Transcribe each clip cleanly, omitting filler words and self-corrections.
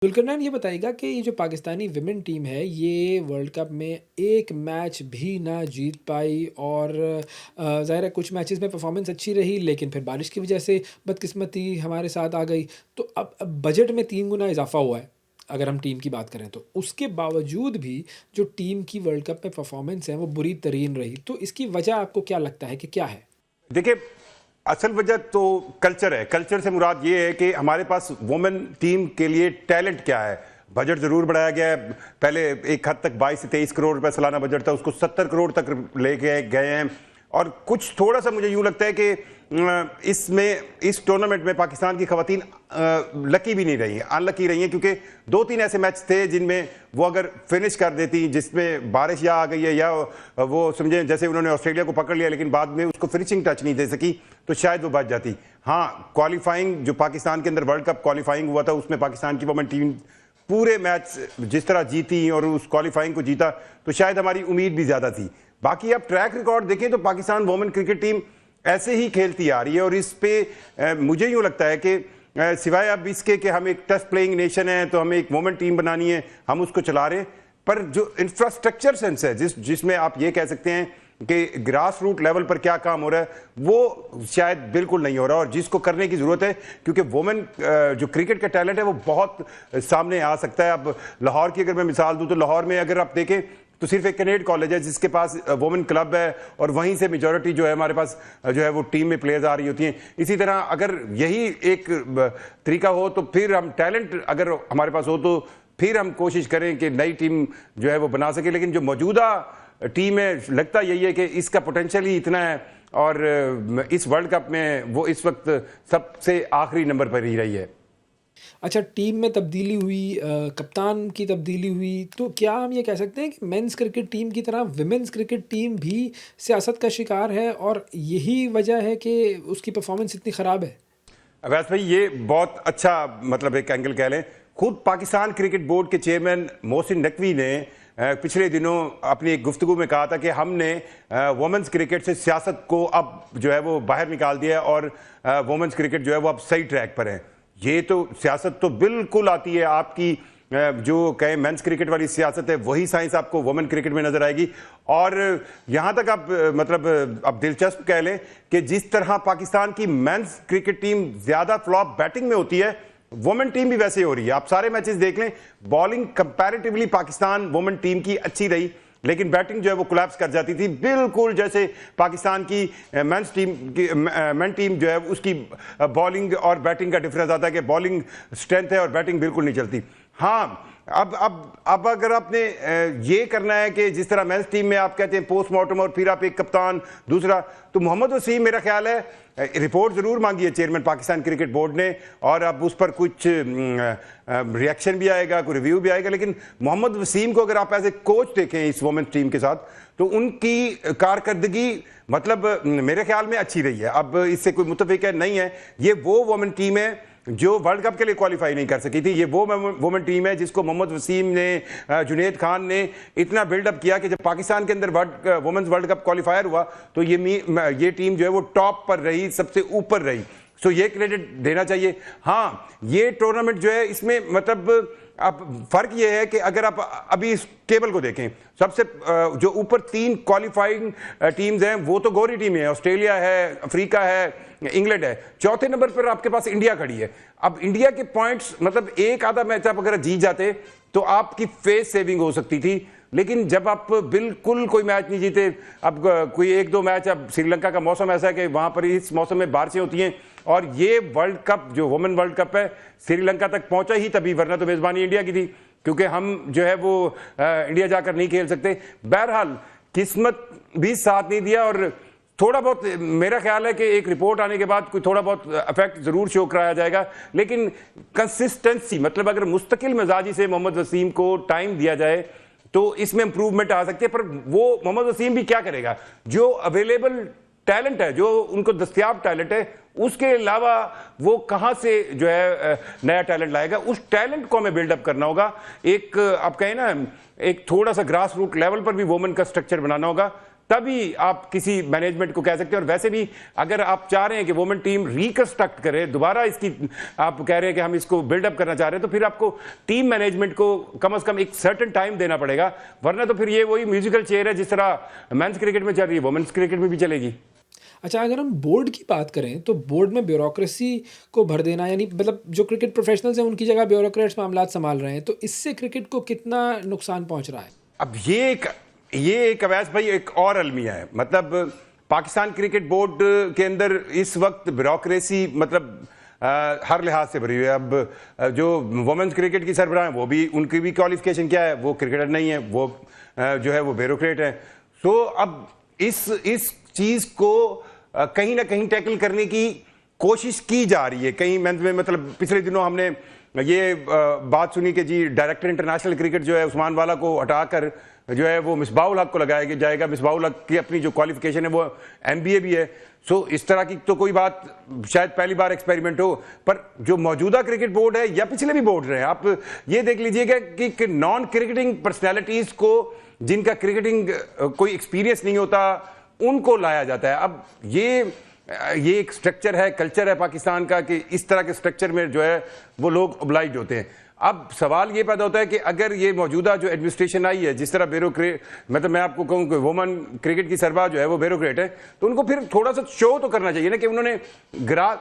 जुल्करनैन ये बताइएगा कि ये जो पाकिस्तानी विमेन टीम है, ये वर्ल्ड कप में एक मैच भी ना जीत पाई और ज़ाहिर है कुछ मैचेस में परफॉर्मेंस अच्छी रही, लेकिन फिर बारिश की वजह से बदकिस्मती हमारे साथ आ गई। तो अब बजट में 3 गुना इज़ाफ़ा हुआ है, अगर हम टीम की बात करें तो। उसके बावजूद भी जो टीम की वर्ल्ड कप में परफॉर्मेंस है, वो बुरी तरीन रही। तो इसकी वजह आपको क्या लगता है कि क्या है? देखिए, असल वजह तो कल्चर है। कल्चर से मुराद ये है कि हमारे पास वुमेन टीम के लिए टैलेंट क्या है। बजट जरूर बढ़ाया गया है। पहले एक हद तक 22 से 23 करोड़ रुपए सालाना बजट था, उसको 70 करोड़ तक लेके गए हैं। और कुछ थोड़ा सा मुझे यूं लगता है कि इस टूर्नामेंट में पाकिस्तान की खवातीन लकी भी नहीं रही हैं, अनलकी रही हैं, क्योंकि 2-3 ऐसे मैच थे जिनमें वो अगर फिनिश कर देती, जिसमें बारिश या आ गई है या वो समझे जैसे उन्होंने ऑस्ट्रेलिया को पकड़ लिया लेकिन बाद में उसको फिनिशिंग टच नहीं दे सकी, तो शायद वो बच जाती। हाँ, क्वालिफाइंग जो पाकिस्तान के अंदर वर्ल्ड कप क्वालिफाइंग हुआ था, उसमें पाकिस्तान की वुमेन टीम पूरे मैच जिस तरह जीती और उस क्वालिफाइंग को जीता, तो शायद हमारी उम्मीद भी ज्यादा थी। बाकी आप ट्रैक रिकॉर्ड देखें तो पाकिस्तान वुमेन क्रिकेट टीम ऐसे ही खेलती आ रही है और इस पे मुझे यूं लगता है कि सिवाय अब इसके कि हम एक टेस्ट प्लेइंग नेशन है तो हमें एक वुमेन टीम बनानी है, हम उसको चला रहे हैं, पर जो इंफ्रास्ट्रक्चर सेंस है जिसमें आप ये कह सकते हैं कि ग्रास रूट लेवल पर क्या काम हो रहा है, वो शायद बिल्कुल नहीं हो रहा और जिसको करने की जरूरत है, क्योंकि वुमेन जो क्रिकेट का टैलेंट है वो बहुत सामने आ सकता है। अब लाहौर की अगर मैं मिसाल दूं तो लाहौर में अगर आप देखें तो सिर्फ एक कैनेड कॉलेज है जिसके पास वुमेन क्लब है और वहीं से मेजॉरिटी जो है हमारे पास जो है वो टीम में प्लेयर्स आ रही होती हैं। इसी तरह अगर यही एक तरीका हो तो फिर हम टैलेंट अगर हमारे पास हो तो फिर हम कोशिश करें कि नई टीम जो है वो बना सके, लेकिन जो मौजूदा टीम है लगता यही है कि इसका पोटेंशियल ही इतना है और इस वर्ल्ड कप में वो इस वक्त सबसे आखिरी नंबर पर ही रही है। अच्छा, टीम में तब्दीली हुई, कप्तान की तब्दीली हुई, तो क्या हम ये कह सकते हैं कि मेंस क्रिकेट टीम की तरह विमेंस क्रिकेट टीम भी सियासत का शिकार है और यही वजह है कि उसकी परफॉर्मेंस इतनी ख़राब है? अवैस भाई, ये बहुत अच्छा मतलब एक एंगल कह लें। खुद पाकिस्तान क्रिकेट बोर्ड के चेयरमैन मोहसिन नकवी ने पिछले दिनों अपनी एक गुफ्तगू में कहा था कि हमने वुमेन्स क्रिकेट से सियासत को अब जो है वो बाहर निकाल दिया है और वुमेन्स क्रिकेट जो है वो अब सही ट्रैक पर है। ये तो सियासत तो बिल्कुल आती है आपकी, जो कहें मेंस क्रिकेट वाली सियासत है वही साइंस आपको वुमेन क्रिकेट में नजर आएगी। और यहां तक आप मतलब अब दिलचस्प कह लें कि जिस तरह पाकिस्तान की मेंस क्रिकेट टीम ज्यादा फ्लॉप बैटिंग में होती है, वुमेन टीम भी वैसे हो रही है। आप सारे मैचेस देख लें, bowling comparatively Pakistan women team की अच्छी रही, लेकिन बैटिंग जो है वो कोलैप्स कर जाती थी, बिल्कुल जैसे पाकिस्तान की मेन टीम जो है उसकी बॉलिंग और बैटिंग का डिफरेंस आता है कि बॉलिंग स्ट्रेंथ है और बैटिंग बिल्कुल नहीं चलती। हाँ, अब अगर आपने ये करना है कि जिस तरह मेंस टीम में आप कहते हैं पोस्टमार्टम और फिर आप एक कप्तान दूसरा, तो मोहम्मद वसीम मेरा ख्याल है रिपोर्ट जरूर मांगी है चेयरमैन पाकिस्तान क्रिकेट बोर्ड ने और अब उस पर कुछ रिएक्शन भी आएगा, कोई रिव्यू भी आएगा, लेकिन मोहम्मद वसीम को अगर आप एज ए कोच देखें इस वुमेन टीम के साथ तो उनकी कारकर्दगी मतलब मेरे ख्याल में अच्छी रही है। अब इससे कोई मुतफिक नहीं है। ये वो वुमेन टीम है जो वर्ल्ड कप के लिए क्वालिफाई नहीं कर सकी थी। ये वो वुमेन टीम है जिसको मोहम्मद वसीम ने, जुनैद खान ने इतना बिल्डअप किया कि जब पाकिस्तान के अंदर वुमेन्स वर्ल्ड कप क्वालिफायर हुआ तो ये टीम जो है वो टॉप पर रही, सबसे ऊपर रही। सो ये क्रेडिट देना चाहिए। हाँ, ये टूर्नामेंट जो है इसमें मतलब अब फर्क ये है कि अगर आप अभी इस टेबल को देखें, सबसे जो ऊपर 3 क्वालिफाइंग टीम्स हैं वो तो गोरी टीम है, ऑस्ट्रेलिया है, अफ्रीका है, इंग्लैंड है। चौथे नंबर पर आपके पास इंडिया खड़ी है। अब इंडिया के पॉइंट्स मतलब एक आधा मैच आप अगर जीत जाते तो आपकी फेस सेविंग हो सकती थी, लेकिन जब आप बिल्कुल कोई मैच नहीं जीते, अब कोई 1-2 मैच, अब श्रीलंका का मौसम ऐसा है कि वहां पर इस मौसम में बारिशें होती हैं और ये वर्ल्ड कप जो वुमेन वर्ल्ड कप है श्रीलंका तक पहुंचा ही तभी, वरना तो मेजबानी इंडिया की थी, क्योंकि हम जो है वो इंडिया जाकर नहीं खेल सकते। बहरहाल किस्मत भी साथ नहीं दिया और थोड़ा बहुत मेरा ख्याल है कि एक रिपोर्ट आने के बाद कोई थोड़ा बहुत इफेक्ट जरूर शो कराया जाएगा, लेकिन कंसिस्टेंसी मतलब अगर मुस्तकिल मिजाजी से मोहम्मद वसीम को टाइम दिया जाए तो इसमें इंप्रूवमेंट आ सकती है। पर वो मोहम्मद वसीम भी क्या करेगा, जो अवेलेबल टैलेंट है, जो उनको दस्तयाब टैलेंट है, उसके अलावा वो कहां से जो है नया टैलेंट लाएगा। उस टैलेंट को हमें बिल्डअप करना होगा। एक आप कहें ना, एक थोड़ा सा ग्रास रूट लेवल पर भी वुमेन का स्ट्रक्चर बनाना होगा, तभी आप किसी मैनेजमेंट को कह सकते हैं। और वैसे भी अगर आप चाह रहे हैं कि वुमेन टीम रिकंस्ट्रक्ट करे, दोबारा इसकी आप कह रहे हैं कि हम इसको बिल्डअप करना चाह रहे हैं, तो फिर आपको टीम मैनेजमेंट को कम से कम एक सर्टेन टाइम देना पड़ेगा, वरना तो फिर ये वही म्यूजिकल चेयर है जिस तरह मेंस क्रिकेट में चल रही है, वुमेन्स क्रिकेट में भी चलेगी। अच्छा, अगर हम बोर्ड की बात करें तो बोर्ड में ब्यूरोक्रेसी को भर देना, यानी मतलब जो क्रिकेट प्रोफेशनल्स हैं उनकी जगह ब्यूरोक्रेट्स मामलात संभाल रहे हैं, तो इससे क्रिकेट को कितना नुकसान पहुंच रहा है? अब ये एक अवैस भाई एक और अलमिया है। मतलब पाकिस्तान क्रिकेट बोर्ड के अंदर इस वक्त ब्यूरोक्रेसी मतलब हर लिहाज से भरी हुई है। अब जो वुमेन्स क्रिकेट की सरबराह हैं वो भी, उनकी भी क्वालिफिकेशन क्या है, वो क्रिकेटर नहीं है, वो जो है वो ब्यूरोक्रेट है। सो अब इस चीज को कहीं ना कहीं टैकल करने की कोशिश की जा रही है कहीं। मतलब पिछले दिनों हमने ये बात सुनी कि जी डायरेक्टर इंटरनेशनल क्रिकेट जो है उस्मान वाला को हटाकर जो है वो मिसबाहुल हक को लगाया जाएगा। मिसबाहुल हक की अपनी जो क्वालिफिकेशन है वो MBA भी है। सो इस तरह की तो कोई बात शायद पहली बार एक्सपेरिमेंट हो, पर जो मौजूदा क्रिकेट बोर्ड है या पिछले भी बोर्ड रहे, आप ये देख लीजिएगा कि नॉन क्रिकेटिंग पर्सनैलिटीज को, जिनका क्रिकेटिंग कोई एक्सपीरियंस नहीं होता, उनको लाया जाता है। अब ये एक स्ट्रक्चर है, कल्चर है पाकिस्तान का कि इस तरह के स्ट्रक्चर में जो है वो लोग ऑब्लाइज होते हैं। अब सवाल ये पैदा होता है कि अगर ये मौजूदा जो एडमिनिस्ट्रेशन आई है, जिस तरह ब्यूरोक्रेट, मतलब मैं आपको कहूँ कि वुमेन क्रिकेट की सरबराह जो है वो ब्यूरोक्रेट है, तो उनको फिर थोड़ा सा शो तो करना चाहिए ना कि उन्होंने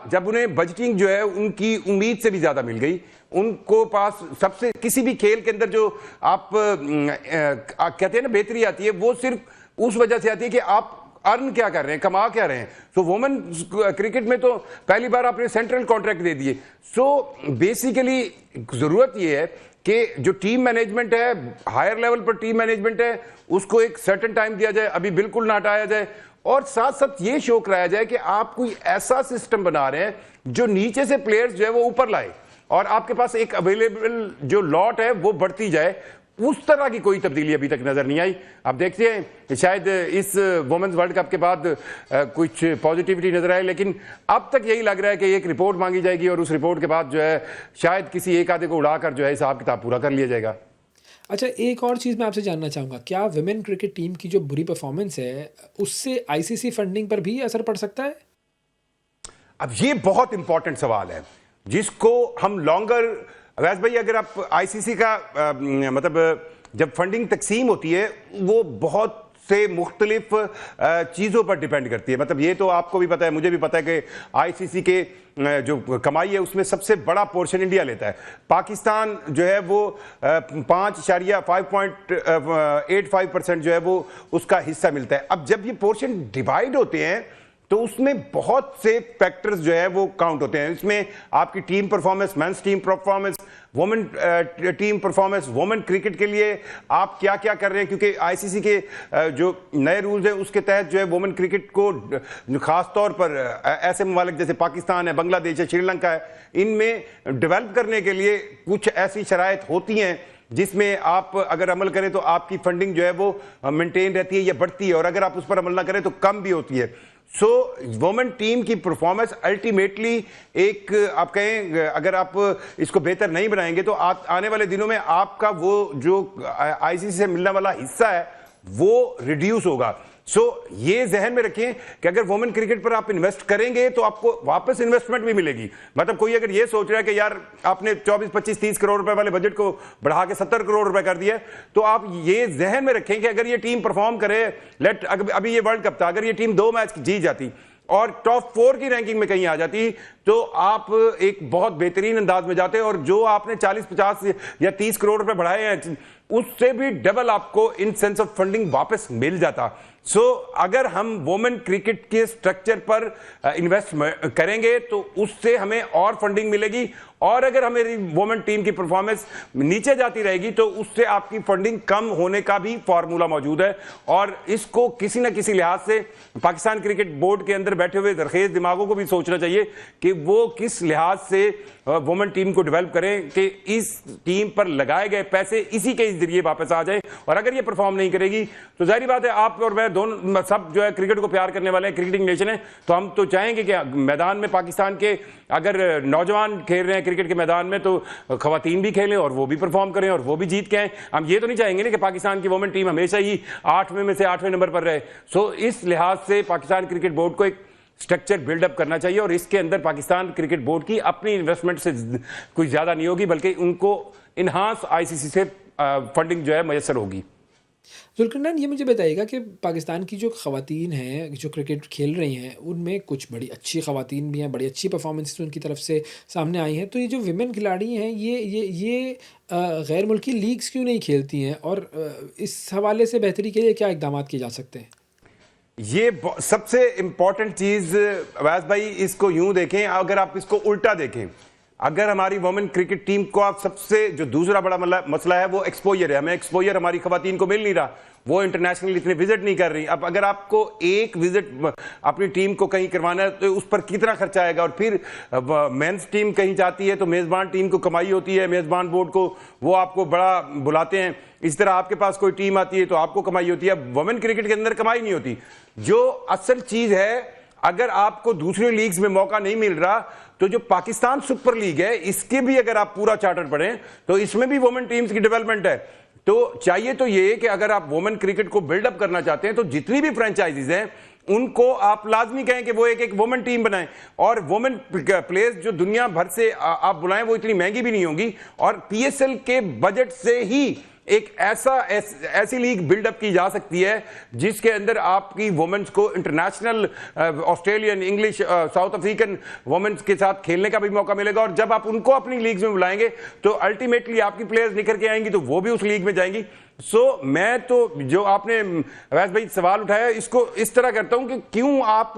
जब उन्हें बजटिंग जो है उनकी उम्मीद से भी ज्यादा मिल गई, उनको पास सबसे किसी भी खेल के अंदर जो आप कहते हैं ना बेहतरी आती है, वो सिर्फ उस वजह से आती है कि आप अर्न क्या कर रहे हैं, कमा क्या रहे हैं। सो वुमेन क्रिकेट में तो पहली बार आपने सेंट्रल कॉन्ट्रैक्ट दे दिए। सो बेसिकली जरूरत यह है कि जो टीम मैनेजमेंट है, हायर लेवल पर टीम मैनेजमेंट है, उसको एक सर्टेन टाइम दिया जाए, अभी बिल्कुल ना हटाया जाए, और साथ साथ ये शो कराया जाए कि आप कोई ऐसा सिस्टम बना रहे हैं जो नीचे से प्लेयर्स जो है वो ऊपर लाए और आपके पास एक अवेलेबल जो लॉट है वो बढ़ती जाए। उस तरह की कोई तब्दीली अभी तक नजर नहीं आई। आप देखते हैं कि शायद इस वुमेन्स वर्ल्ड कप के बाद कुछ पॉजिटिविटी नजर आए, लेकिन अब तक यही लग रहा है कि एक रिपोर्ट मांगी जाएगी और उस रिपोर्ट के बाद जो है शायद किसी एक आधे को उड़ाकर जो है हिसाब किताब पूरा कर लिया जाएगा। अच्छा, एक और चीज़ मैं आपसे जानना चाहूँगा, क्या विमेन क्रिकेट टीम की जो बुरी परफॉर्मेंस है उससे ICC फंडिंग पर भी असर पड़ सकता है? अब ये बहुत इंपॉर्टेंट सवाल है जिसको हम लॉन्गर, वैस भाई अगर आप ICC का मतलब जब फंडिंग तकसीम होती है वो बहुत से मुख्तलिफ चीज़ों पर डिपेंड करती है। मतलब ये तो आपको भी पता है, मुझे भी पता है कि ICC के जो कमाई है उसमें सबसे बड़ा पोर्शन इंडिया लेता है। पाकिस्तान जो है वो 5.85% जो है वो उसका हिस्सा मिलता है। अब जब ये पोर्शन डिवाइड होते हैं तो उसमें बहुत से फैक्टर्स जो है वो काउंट होते हैं। इसमें आपकी team performance, men's team performance, women team performance, women cricket के लिए आप क्या क्या कर रहे हैं, क्योंकि ICC के जो नए रूल्स हैं उसके तहत जो है वुमेन क्रिकेट को खास तौर पर ऐसे ममालिक जैसे पाकिस्तान है, बांग्लादेश है, श्रीलंका है, इनमें डेवलप करने के लिए कुछ ऐसी शराइत होती हैं जिसमें आप अगर अमल करें तो आपकी फंडिंग जो है वो मेंटेन रहती है या बढ़ती है, और अगर आप उस पर अमल ना करें तो कम भी होती है। सो वुमेन टीम की परफॉर्मेंस अल्टीमेटली एक, आप कहें अगर आप इसको बेहतर नहीं बनाएंगे तो आने वाले दिनों में आपका वो जो ICC से मिलने वाला हिस्सा है वो रिड्यूस होगा। सो ये जहन में रखें कि अगर वुमेन क्रिकेट पर आप इन्वेस्ट करेंगे तो आपको वापस इन्वेस्टमेंट भी मिलेगी। मतलब कोई अगर ये सोच रहा है कि यार आपने 24, 25, 30 करोड़ रुपए वाले बजट को बढ़ा के 70 करोड़ रुपए कर दिया, तो आप ये जहन में रखें कि अगर ये टीम परफॉर्म करे, अभी ये वर्ल्ड कप था, अगर ये टीम 2 मैच जीत जाती और टॉप 4 की रैंकिंग में कहीं आ जाती तो आप एक बहुत बेहतरीन अंदाज में जाते, और जो आपने 40, 50 या 30 करोड़ रुपए बढ़ाए हैं उससे भी डबल आपको इन सेंस ऑफ फंडिंग वापस मिल जाता। सो अगर हम वुमेन क्रिकेट के स्ट्रक्चर पर इन्वेस्ट करेंगे तो उससे हमें और फंडिंग मिलेगी, और अगर हमारी वुमेन टीम की परफॉर्मेंस नीचे जाती रहेगी तो उससे आपकी फंडिंग कम होने का भी फॉर्मूला मौजूद है। और इसको किसी न किसी लिहाज से पाकिस्तान क्रिकेट बोर्ड के अंदर बैठे हुए दरखेज दिमागों को भी सोचना चाहिए कि वो किस लिहाज से वुमेन टीम को डेवलप करें कि इस टीम पर लगाए गए पैसे इसी के जरिए वापस आ जाए और अगर ये परफॉर्म नहीं करेगी तो जाहिर बात है आप और मैं दोनों सब जो है क्रिकेट को प्यार करने वाले हैं, क्रिकेटिंग नेशन है, तो हम तो चाहेंगे कि मैदान में पाकिस्तान के अगर नौजवान खेल रहे हैं क्रिकेट के मैदान में तो खवातीन भी खेलें और वो भी परफॉर्म करें और वो भी जीत के आए। हम ये तो नहीं चाहेंगे ना कि पाकिस्तान की वुमेन टीम हमेशा ही 8वें में से 8वें नंबर पर रहे। सो इस लिहाज से पाकिस्तान क्रिकेट बोर्ड को एक स्ट्रक्चर बिल्डअप करना चाहिए और इसके अंदर पाकिस्तान क्रिकेट बोर्ड की अपनी इन्वेस्टमेंट से कोई ज्यादा नहीं होगी, बल्कि उनको इनहांस आईसीसी से फंडिंग जो है मैसर होगी। जुल्करनैन, ये मुझे बताइएगा कि पाकिस्तान की जो ख़वातीन हैं जो क्रिकेट खेल रही हैं उनमें कुछ बड़ी अच्छी ख़वातीन भी हैं, बड़ी अच्छी परफॉर्मेंसेस उनकी तरफ से सामने आई हैं, तो ये जो विमेन खिलाड़ी हैं ये गैर मुल्की लीग्स क्यों नहीं खेलती हैं और इस हवाले से बेहतरी के लिए क्या इकदाम किए जा सकते हैं? ये सबसे इंपॉर्टेंट चीज अवैस भाई, इसको यूं देखें, अगर आप इसको उल्टा देखें, अगर हमारी वुमेन क्रिकेट टीम को आप सबसे जो दूसरा बड़ा मसला है वो एक्सपोजर है, हमें एक्सपोजर हमारी खवातीन को मिल नहीं रहा, वो इंटरनेशनल इतने विजिट नहीं कर रही। अब अगर आपको एक विजिट अपनी टीम को कहीं करवाना है तो उस पर कितना खर्चा आएगा, और फिर मेंस टीम कहीं जाती है तो मेजबान टीम को कमाई होती है, मेजबान बोर्ड को वो आपको बड़ा बुलाते हैं, इस तरह आपके पास कोई टीम आती है तो आपको कमाई होती है। अब वुमेन क्रिकेट के अंदर कमाई नहीं होती। जो असल चीज है, अगर आपको दूसरी लीग्स में मौका नहीं मिल रहा तो जो पाकिस्तान सुपर लीग है इसके भी अगर आप पूरा चार्टर पढ़ें तो इसमें भी वुमेन टीम्स की डेवलपमेंट है। तो चाहिए तो ये कि अगर आप वुमेन क्रिकेट को बिल्डअप करना चाहते हैं तो जितनी भी फ्रेंचाइजीज हैं उनको आप लाजमी कहें कि वो एक वुमेन टीम बनाएं, और वुमेन प्लेयर्स जो दुनिया भर से आप बुलाएं वो इतनी महंगी भी नहीं होंगी, और पीएसएल के बजट से ही एक ऐसी लीग बिल्डअप की जा सकती है जिसके अंदर आपकी वुमेन्स को international Australian, English, South African women's के साथ खेलने का भी मौका मिलेगा। और जब आप उनको अपनी लीग्स में बुलाएंगे तो अल्टीमेटली आपकी प्लेयर्स निकल के आएंगी तो वो भी उस लीग में जाएंगी। सो मैं तो जो आपने अवैस भाई सवाल उठाया इसको इस तरह करता हूं कि क्यों आप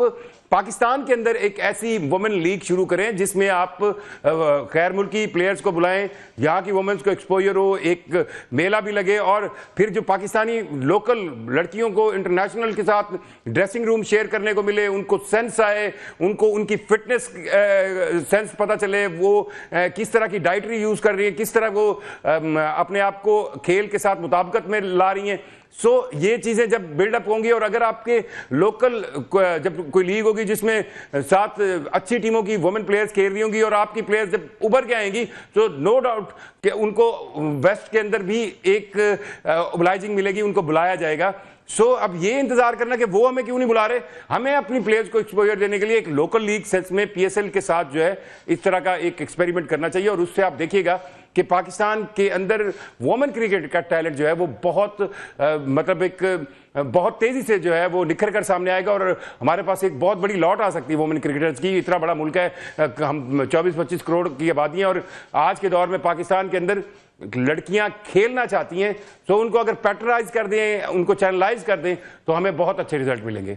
पाकिस्तान के अंदर एक ऐसी वुमेन लीग शुरू करें जिसमें आप गैर मुल्की प्लेयर्स को बुलाएं, यहाँ की वुमेन्स को एक्सपोजर हो, एक मेला भी लगे, और फिर जो पाकिस्तानी लोकल लड़कियों को इंटरनेशनल के साथ ड्रेसिंग रूम शेयर करने को मिले, उनको सेंस आए, उनको उनकी फिटनेस सेंस पता चले, वो किस तरह की डाइटरी यूज कर रही है, किस तरह वो अपने आप को खेल के साथ मुताबिकत में ला रही हैं। सो ये चीजें जब बिल्डअप होंगी और अगर आपके लोकल जब कोई लीग होगी जिसमें 7 अच्छी टीमों की वुमेन प्लेयर्स खेल रही होंगी और आपकी प्लेयर्स जब उभर के आएंगी तो नो डाउट कि उनको वेस्ट के अंदर भी एक ओबलाइजिंग मिलेगी, उनको बुलाया जाएगा। सो अब ये इंतजार करना कि वो हमें क्यों नहीं बुला रहे, हमें अपनी प्लेयर्स को एक्सपोजर देने के लिए एक लोकल लीग सेंस में पीएसएल के साथ जो है इस तरह का एक एक्सपेरिमेंट करना चाहिए, और उससे आप देखिएगा कि पाकिस्तान के अंदर वुमेन क्रिकेट का टैलेंट जो है वो बहुत मतलब एक बहुत तेजी से जो है वो निखर कर सामने आएगा, और हमारे पास एक बहुत बड़ी लॉट आ सकती है वुमेन क्रिकेटर्स की। इतना बड़ा मुल्क है, हम 24-25 करोड़ की आबादी है, और आज के दौर में पाकिस्तान के अंदर लड़कियां खेलना चाहती हैं, तो उनको अगर पैटर्नाइज कर दें, उनको चैनलाइज कर दें तो हमें बहुत अच्छे रिजल्ट मिलेंगे।